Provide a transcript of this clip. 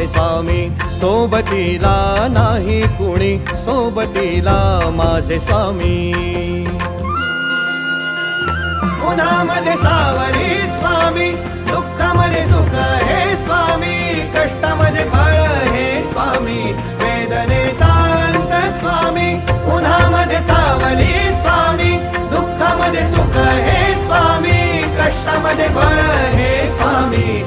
माझे स्वामी, सोबतीला नाही कुणी, सोबतीला माझे स्वामी. उन्हामध्ये सावली स्वामी, दुःखामध्ये सुख हे स्वामी, कष्टामध्ये फळ हे स्वामी, वेदनेचा अंत स्वामी. उन्हामध्ये सावली स्वामी, दुःखामध्ये सुख हे स्वामी, कष्टामध्ये फळ हे स्वामी,